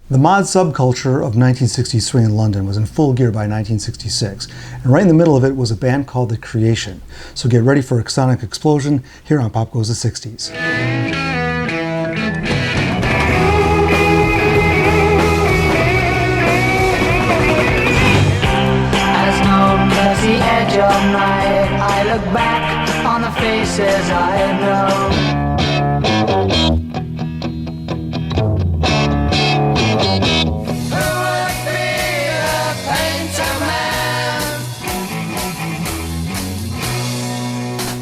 The mod subculture of 1960s swing in London was in full gear by 1966, and right in the middle of it was a band called The Creation. So get ready for a sonic explosion here on Pop Goes the 60s. As known as the edge of night, I look back on the faces I know.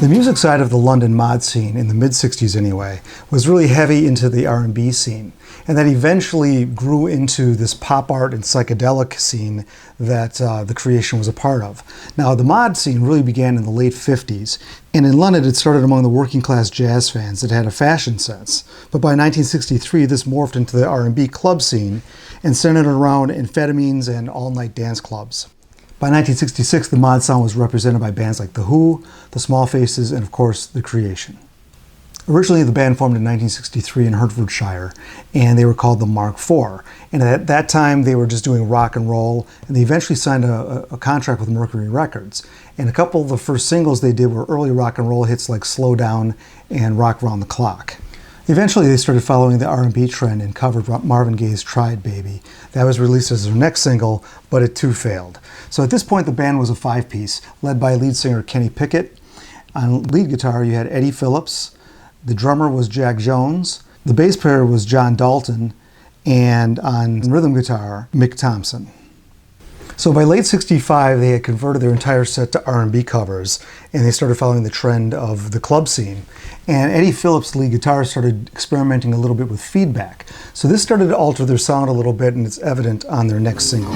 The music side of the London mod scene, in the mid-60s anyway, was really heavy into the R&B scene, and that eventually grew into this pop art and psychedelic scene that The Creation was a part of. Now, the mod scene really began in the late 50s, and in London it started among the working class jazz fans that had a fashion sense. But by 1963, this morphed into the R&B club scene and centered around amphetamines and all-night dance clubs. By 1966, the mod sound was represented by bands like The Who, The Small Faces, and of course, The Creation. Originally, the band formed in 1963 in Hertfordshire, and they were called the Mark IV. And at that time, they were just doing rock and roll, and they eventually signed a contract with Mercury Records. And a couple of the first singles they did were early rock and roll hits like Slow Down and Rock Round the Clock. Eventually, they started following the R&B trend and covered Marvin Gaye's Tried Baby. That was released as their next single, but it too failed. So at this point, the band was a five-piece, led by lead singer Kenny Pickett. On lead guitar, you had Eddie Phillips. The drummer was Jack Jones. The bass player was John Dalton. And on rhythm guitar, Mick Thompson. So by late 65, they had converted their entire set to R&B covers, and they started following the trend of the club scene. And Eddie Phillips, lead guitar, started experimenting a little bit with feedback. So this started to alter their sound a little bit, and it's evident on their next single.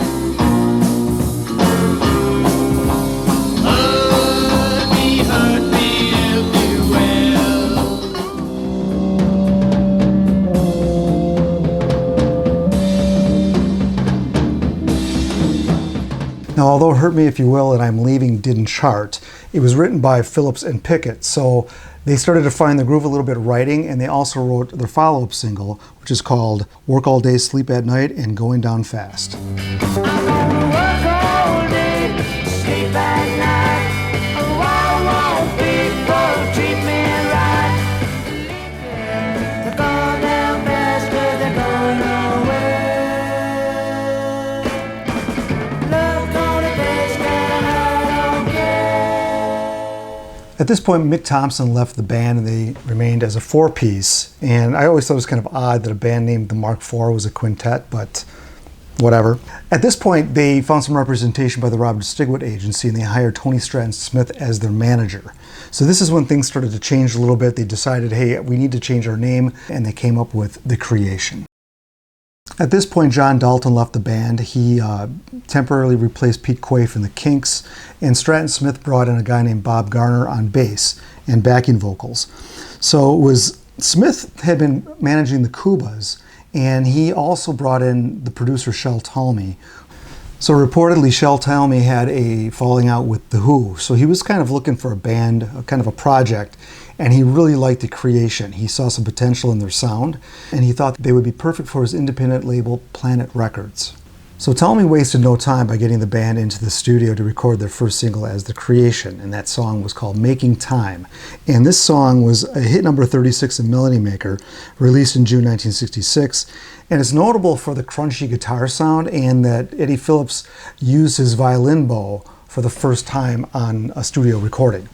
Now, although Hurt Me If You Will and I'm Leaving didn't chart, it was written by Phillips and Pickett, so they started to find the groove a little bit writing, and they also wrote their follow-up single, which is called Work All Day, Sleep at Night, and Going Down Fast. At this point, Mick Thompson left the band and they remained as a four-piece. And I always thought it was kind of odd that a band named the Mark IV was a quintet, but whatever. At this point, they found some representation by the Robert Stigwood agency and they hired Tony Stratton Smith as their manager. So this is when things started to change a little bit. They decided, hey, we need to change our name, and they came up with The Creation. At this point, John Dalton left the band. He temporarily replaced Pete Quaife in the Kinks, and Stratton Smith brought in a guy named Bob Garner on bass and backing vocals. So it was Smith had been managing the Kubas, and he also brought in the producer Shel Talmy. So reportedly, Shel Talmy had a falling out with The Who, so he was kind of looking for a band, kind of a project, and he really liked The Creation. He saw some potential in their sound, and he thought they would be perfect for his independent label, Planet Records. So Talmy wasted no time by getting the band into the studio to record their first single as The Creation, and that song was called Making Time. And this song was a hit number 36 in Melody Maker, released in June 1966, and it's notable for the crunchy guitar sound and that Eddie Phillips used his violin bow for the first time on a studio recording.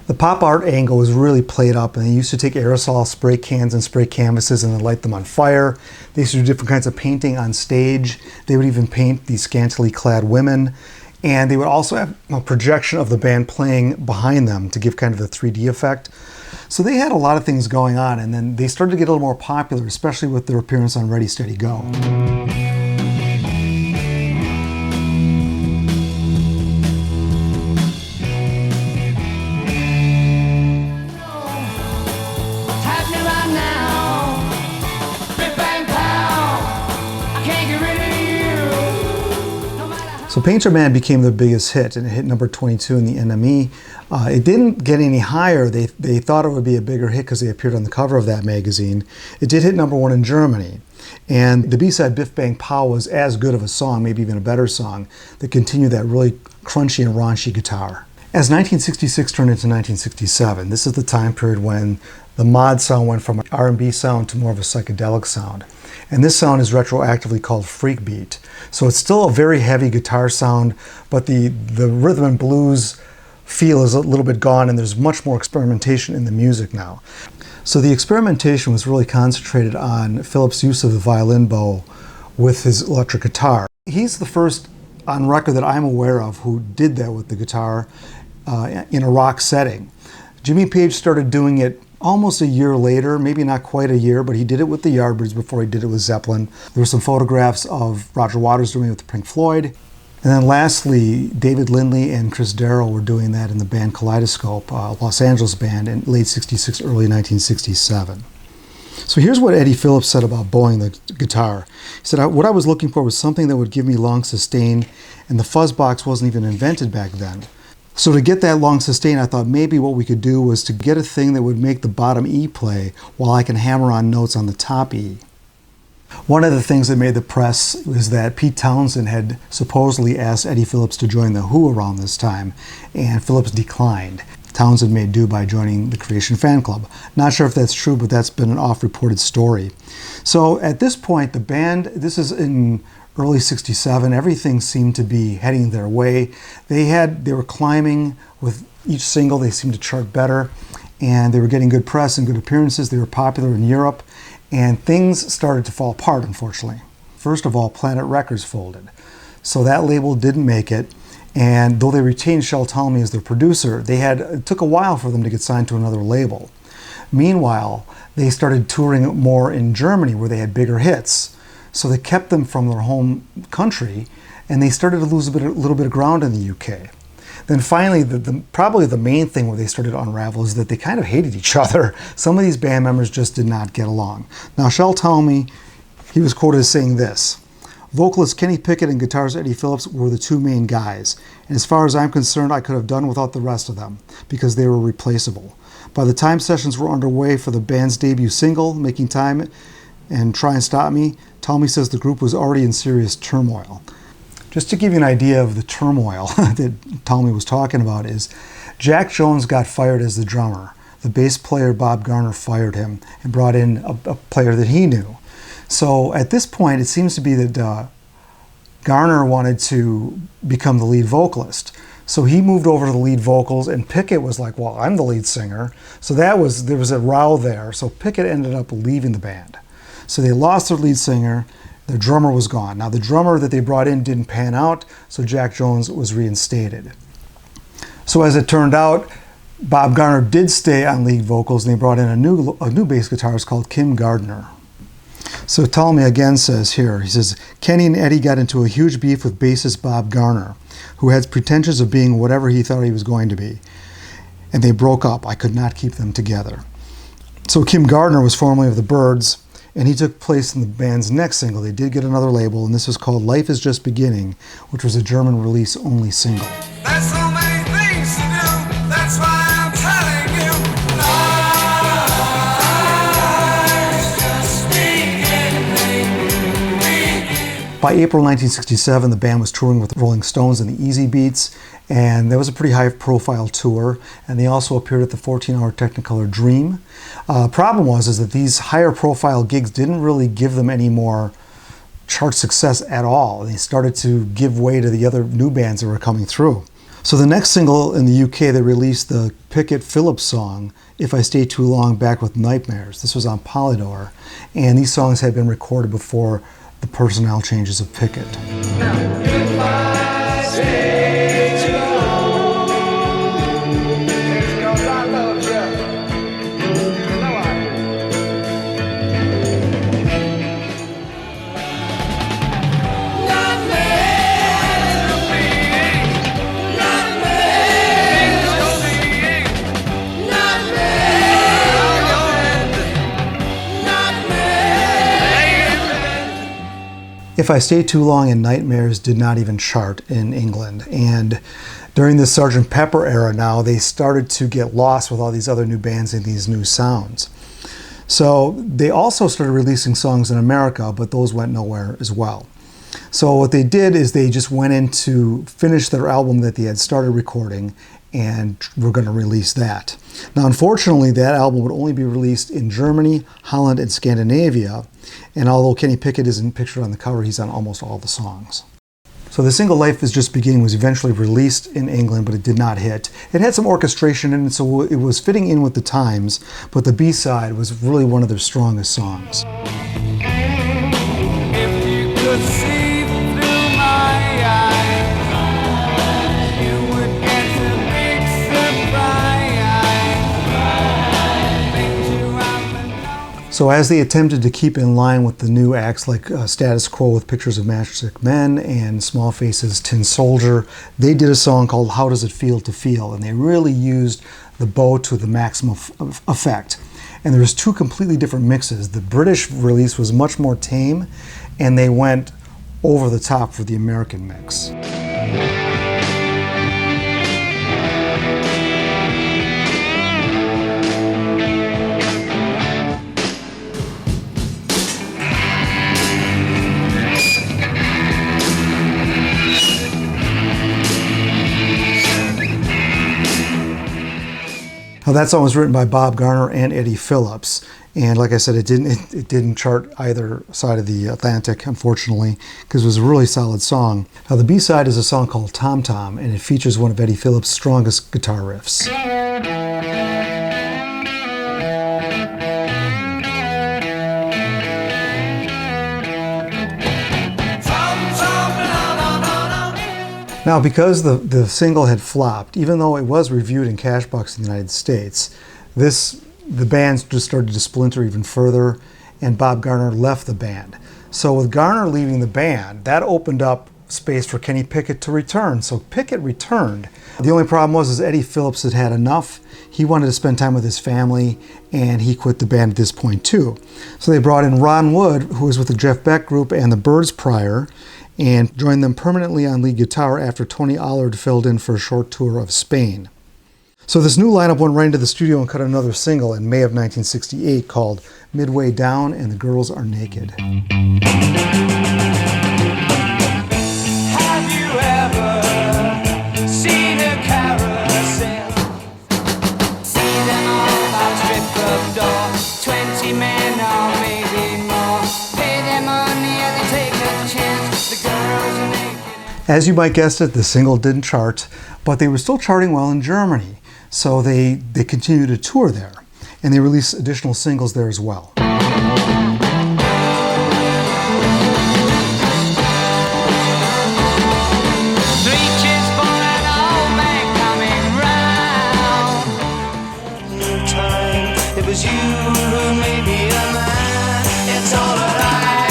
The pop art angle was really played up, and they used to take aerosol spray cans and spray canvases and then light them on fire. They used to do different kinds of painting on stage. They would even paint these scantily clad women. And they would also have a projection of the band playing behind them to give kind of the 3D effect. So they had a lot of things going on, and then they started to get a little more popular, especially with their appearance on Ready, Steady, Go. So Painter Man became their biggest hit, and it hit number 22 in the NME. It didn't get any higher. They thought it would be a bigger hit because they appeared on the cover of that magazine. It did hit number 1 in Germany. And the B-side Biff Bang Pow was as good of a song, maybe even a better song, that continued that really crunchy and raunchy guitar. As 1966 turned into 1967, this is the time period when the mod sound went from an R&B sound to more of a psychedelic sound. And this sound is retroactively called freakbeat. So it's still a very heavy guitar sound, but the rhythm and blues feel is a little bit gone, and there's much more experimentation in the music now. So the experimentation was really concentrated on Philip's use of the violin bow with his electric guitar. He's the first on record that I'm aware of who did that with the guitar in a rock setting. Jimmy Page started doing it almost a year later, maybe not quite a year, but he did it with the Yardbirds before he did it with Zeppelin. There were some photographs of Roger Waters doing it with Pink Floyd. And then lastly, David Lindley and Chris Darrow were doing that in the band Kaleidoscope, a Los Angeles band, in late 66, early 1967. So here's what Eddie Phillips said about bowing the guitar. He said, what I was looking for was something that would give me long sustain, and the fuzz box wasn't even invented back then. So to get that long sustain, I thought maybe what we could do was to get a thing that would make the bottom E play while I can hammer on notes on the top E. One of the things that made the press was that Pete Townsend had supposedly asked Eddie Phillips to join The Who around this time, and Phillips declined. Townsend made do by joining the Creation Fan Club. Not sure if that's true, but that's been an oft-reported story. So at this point, the band, this is in early 67, everything seemed to be heading their way. They were climbing with each single. They seemed to chart better, and they were getting good press and good appearances. They were popular in Europe, and things started to fall apart, unfortunately. First of all, Planet Records folded. So that label didn't make it, and though they retained Shel Talmy as their producer, it took a while for them to get signed to another label. Meanwhile, they started touring more in Germany where they had bigger hits. So they kept them from their home country, and they started to lose a little bit of ground in the UK. Then finally, probably the main thing where they started to unravel is that they kind of hated each other. Some of these band members just did not get along. Now, Shel Talmy, he was quoted as saying this: "Vocalist Kenny Pickett and guitarist Eddie Phillips were the two main guys, and as far as I'm concerned, I could have done without the rest of them, because they were replaceable. By the time sessions were underway for the band's debut single, Making Time and Try and Stop Me, Talmy says the group was already in serious turmoil." Just to give you an idea of the turmoil that Talmy was talking about is Jack Jones got fired as the drummer. The bass player Bob Garner fired him and brought in a player that he knew. So at this point, it seems to be that Garner wanted to become the lead vocalist. So he moved over to the lead vocals, and Pickett was like, well, I'm the lead singer. So there was a row there. So Pickett ended up leaving the band. So they lost their lead singer. Their drummer was gone. Now the drummer that they brought in didn't pan out, so Jack Jones was reinstated. So as it turned out, Bob Garner did stay on lead vocals, and they brought in a new bass guitarist called Kim Gardner. So Talmy again says here, he says, Kenny and Eddie got into a huge beef with bassist Bob Garner, who had pretensions of being whatever he thought he was going to be. And they broke up. I could not keep them together. So Kim Gardner was formerly of the Byrds, and he took place in the band's next single. They did get another label, and this was called Life Is Just Beginning, which was a German release only single. There's so many things to do, that's why I'm telling you. Life's just beginning. By April 1967, the band was touring with Rolling Stones and the Easy Beats, and that was a pretty high-profile tour, and they also appeared at the 14-hour Technicolor Dream. Problem was that these higher-profile gigs didn't really give them any more chart success at all. They started to give way to the other new bands that were coming through. So the next single in the UK, they released the Pickett-Phillips song, If I Stay Too Long, Back with Nightmares. This was on Polydor, and these songs had been recorded before the personnel changes of Pickett. If I stay too long, it's 'cause I love you. You know I do. Not If I Stay Too Long and Nightmares did not even chart in England. And during the Sgt. Pepper era now, they started to get lost with all these other new bands and these new sounds. So they also started releasing songs in America, but those went nowhere as well. So what they did is they just went in to finish their album that they had started recording, and were going to release that. Now, unfortunately, that album would only be released in Germany, Holland, and Scandinavia. And although Kenny Pickett isn't pictured on the cover, he's on almost all the songs. So the single Life is Just Beginning was eventually released in England, but it did not hit. It had some orchestration in it, so it was fitting in with the times, but the B-side was really one of their strongest songs. If you could see through my eyes, you would get a big surprise. Things you haven't known. So as they attempted to keep in line with the new acts like Status Quo with Pictures of Matchstick Men and Small Faces' Tin Soldier, they did a song called How Does It Feel to Feel? And they really used the bow to the maximum effect. And there's two completely different mixes. The British release was much more tame, and they went over the top for the American mix. Now that song was written by Bob Garner and Eddie Phillips, and like I said, it didn't chart either side of the Atlantic, unfortunately, because it was a really solid song. Now the B-side is a song called Tom Tom, and it features one of Eddie Phillips' strongest guitar riffs. Now, because the single had flopped, even though it was reviewed in cash box in the United States, the band just started to splinter even further, and Bob Garner left the band. So with Garner leaving the band, that opened up space for Kenny Pickett to return. So Pickett returned. The only problem was Eddie Phillips had had enough. He wanted to spend time with his family, and he quit the band at this point too. So they brought in Ron Wood, who was with the Jeff Beck Group and the Byrds prior, and joined them permanently on lead guitar after Tony Allard filled in for a short tour of Spain. So this new lineup went right into the studio and cut another single in May of 1968 called Midway Down and the Girls Are Naked. Have you ever seen a carousel? See them all about strip club door. 20 men or maybe more. Pay them money and they take a chance. The girls are naked. As you might guess it, the single didn't chart, but they were still charting well in Germany. So they continued to tour there, and they released additional singles there as well. It was you who made me a man. It's all that I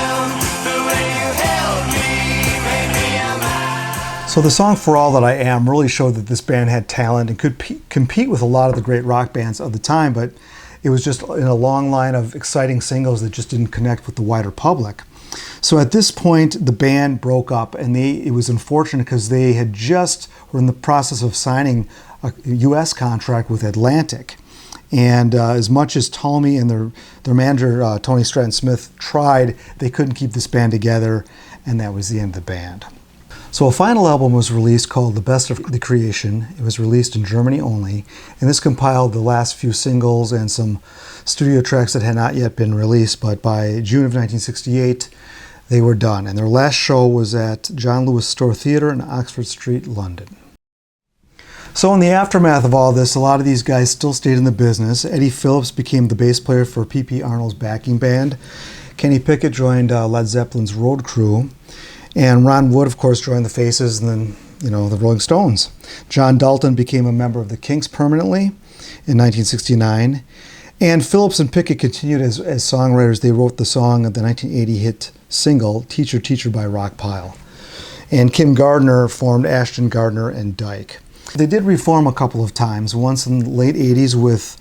am. The way you held me made me a man. So the song For All That I Am really showed that this band had talent and could compete with a lot of the great rock bands of the time, but it was just in a long line of exciting singles that just didn't connect with the wider public. So at this point, the band broke up, and it was unfortunate because they had just were in the process of signing a U.S. contract with Atlantic. And as much as Tommy and their manager, Tony Stratton Smith, tried, they couldn't keep this band together, and that was the end of the band. So a final album was released called The Best of the Creation. It was released in Germany only, and this compiled the last few singles and some studio tracks that had not yet been released, but by June of 1968, they were done. And their last show was at John Lewis Store Theatre in Oxford Street, London. So in the aftermath of all this, a lot of these guys still stayed in the business. Eddie Phillips became the bass player for P.P. Arnold's backing band. Kenny Pickett joined Led Zeppelin's Road Crew. And Ron Wood, of course, joined the Faces and then, the Rolling Stones. John Dalton became a member of the Kinks permanently in 1969. And Phillips and Pickett continued as songwriters. They wrote the song of the 1980 hit single, Teacher, Teacher by Rockpile. And Kim Gardner formed Ashton Gardner and Dyke. They did reform a couple of times, once in the late 80s with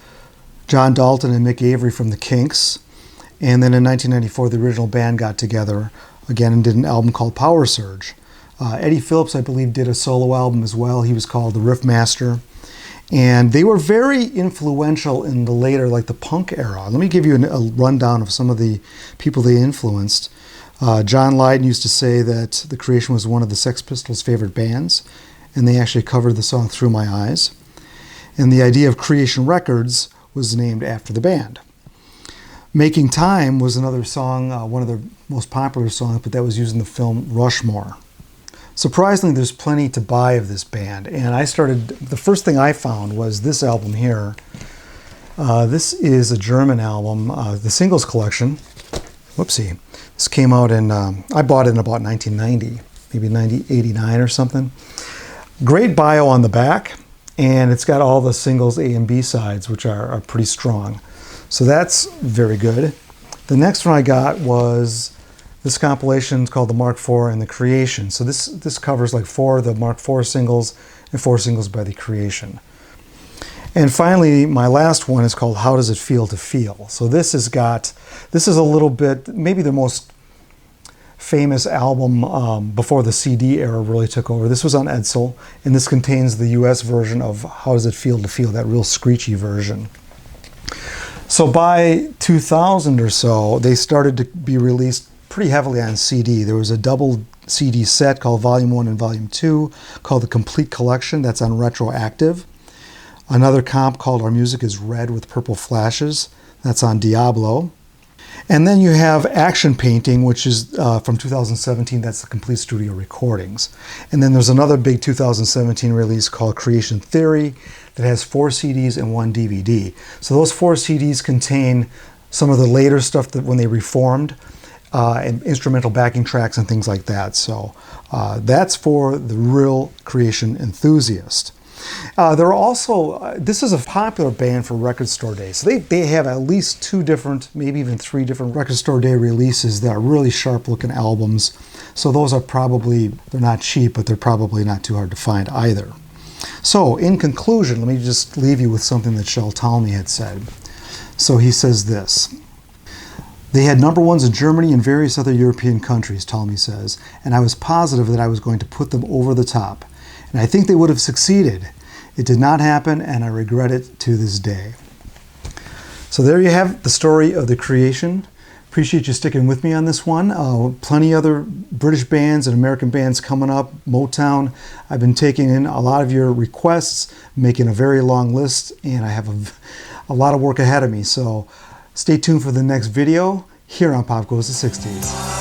John Dalton and Mick Avery from the Kinks, And then in 1994, the original band got together again and did an album called Power Surge. Eddie Phillips, I believe, did a solo album as well. He was called the Riffmaster. And they were very influential in the later, like the punk era. Let me give you a rundown of some of the people they influenced. John Lydon used to say that The Creation was one of the Sex Pistols' favorite bands, and they actually covered the song Through My Eyes. And the idea of Creation Records was named after the band. Making Time was another song, one of their most popular songs, but that was used in the film Rushmore. Surprisingly, there's plenty to buy of this band, and the first thing I found was this album here. This is a German album, the Singles Collection. Whoopsie. This came out I bought it in about 1990, maybe 1989 or something. Great bio on the back, and it's got all the singles A and B sides, which are pretty strong. So that's very good. The next one I got was this compilation called the Mark IV and the Creation. So this covers like 4 of the Mark IV singles and 4 singles by the Creation. And finally, my last one is called How Does It Feel to Feel? So this is a little bit, maybe the most famous album before the CD era really took over. This was on Edsel, and this contains the US version of How Does It Feel to Feel, that real screechy version. So by 2000 or so, they started to be released pretty heavily on CD. There was a double CD set called Volume 1 and Volume 2 called The Complete Collection. That's on Retroactive. Another comp called Our Music is Red with Purple Flashes. That's on Diablo. And then you have Action Painting, which is from 2017. That's the complete studio recordings. And then there's another big 2017 release called Creation Theory that has 4 CDs and 1 DVD. So those 4 CDs contain some of the later stuff that when they reformed, and instrumental backing tracks and things like that. So that's for the real Creation enthusiast. There are also, this is a popular band for record store days. So they have at least 2 different, maybe even 3 different record store day releases that are really sharp looking albums. So those are probably, they're not cheap, but they're probably not too hard to find either. So in conclusion, let me just leave you with something that Shel Talmy had said. So he says this: they had number ones in Germany and various other European countries, Talmy says, and I was positive that I was going to put them over the top. And I think they would have succeeded. It did not happen, and I regret it to this day. So there you have the story of the Creation. Appreciate you sticking with me on this one. Plenty other British bands and American bands coming up. Motown. I've been taking in a lot of your requests, making a very long list, and I have a lot of work ahead of me. So stay tuned for the next video here on Pop Goes the 60s.